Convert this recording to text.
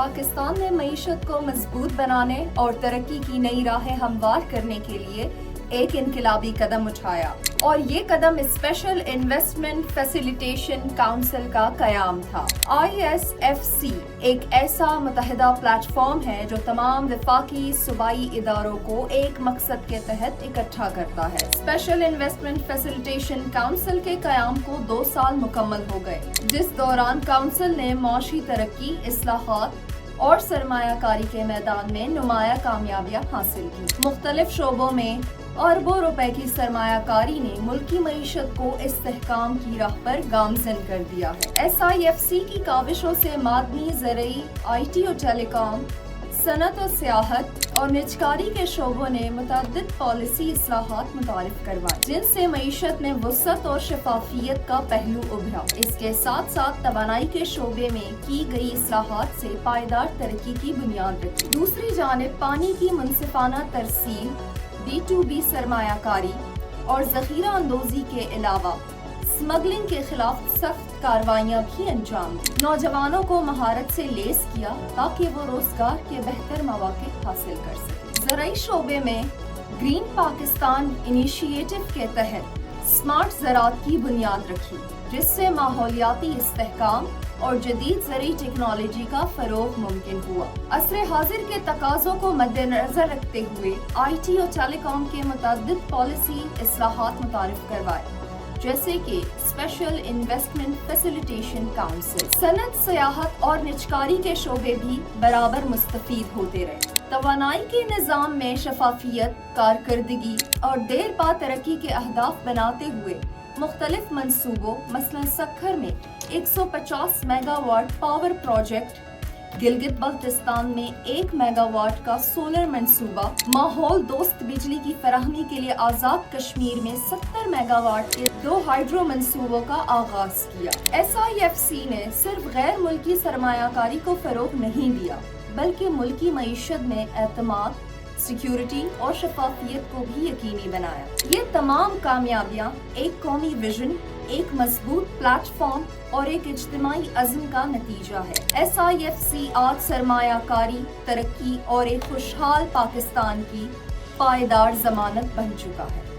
पाकिस्तान ने मईशत को मजबूत बनाने और तरक्की की नई राहें हमवार करने के लिए एक इनकलाबी कदम उठाया और ये कदम स्पेशल इन्वेस्टमेंट फैसिलिटेशन काउंसिल का कयाम था। ISFC एक ऐसा मुतहदा प्लेटफॉर्म है जो तमाम वफाकी सूबाई इदारों को एक मकसद के तहत इकट्ठा करता है। स्पेशल इन्वेस्टमेंट फैसिलिटेशन काउंसिल के कयाम को 2 साल मुकम्मल हो गए, जिस दौरान काउंसिल ने मौशी तरक्की, इस्लाहात और सरमायाकारी के मैदान में नुमाया कामयाबियां हासिल की। मुख्तलिफ शोबों में अरबों रुपए की सरमायाकारी ने मुल्की मईशत को इस्तेहकाम की राह पर गामजन कर दिया है। SIFC की काविशों से मादनी, ज़रई, IT और टेलीकॉम, सनत और सियाहत और निजकारी के शोबों ने मुतअद्दिद पॉलिसी इस्लाहात मुतारिफ करवाए, जिनसे मईशत में वसअत और शफाफियत का पहलू उभरा। इसके साथ साथ तवानाई के शोबे में की गई इस्लाहात से पायदार तरक्की की बुनियाद रखी। दूसरी जानिब पानी की मुनसिफाना तरसील, B2B सरमायाकारी और ज़ख़ीरा अंदोज़ी के अलावा स्मगलिंग के खिलाफ सख्त कार्रवाइयाँ भी अंजाम दी। नौजवानों को महारत से लेस किया ताकि वो रोजगार के बेहतर मौके हासिल कर सकें। ज़राई शोबे में ग्रीन पाकिस्तान इनिशिएटिव के तहत स्मार्ट ज़राअत की बुनियाद रखी, जिससे माहौलियाती इस्तेहकाम और जदीद ज़रई टेक्नोलॉजी का फ़रोग़ मुमकिन हुआ। असरे हाजिर के तकाज़ों को मद्देनज़र रखते हुए IT और टेलीकॉम के मुतअद्दिद पॉलिसी इस्लाहात मुतारिफ करवाए, जैसे कि स्पेशल इन्वेस्टमेंट फैसिलिटेशन काउंसिल। सनत, सियाहत और निजकारी के शोबे भी बराबर मुस्तफीद होते रहे। तवानाई के निज़ाम में शफाफियत, कारकर्दगी और देर पा तरक्की के अहदाफ बनाते हुए मुख्तलिफ मंसूबों, मसलन सक्खर में 150 megawatt power project, Gilgit Baltistan में 1 मेगावाट का सोलर मंसूबा, माहौल दोस्त बिजली की फराहमी के लिए आज़ाद कश्मीर में 70 मेगावाट के 2 हाइड्रो मंसूबों का आगाज किया। SIFC ने सिर्फ गैर मुल्की सरमायाकारी को फरोग नहीं दिया, बल्कि मुल्की मईशत में एतमाद, सिक्योरिटी और शफाफियत को भी यकीनी बनाया। ये तमाम कामयाबियाँ एक कौमी विजन, एक मजबूत प्लेटफॉर्म और एक इज्तिमाई अज़्म का नतीजा है। SIFC आज सरमायाकारी, तरक्की और एक खुशहाल पाकिस्तान की पायदार ज़मानत बन चुका है।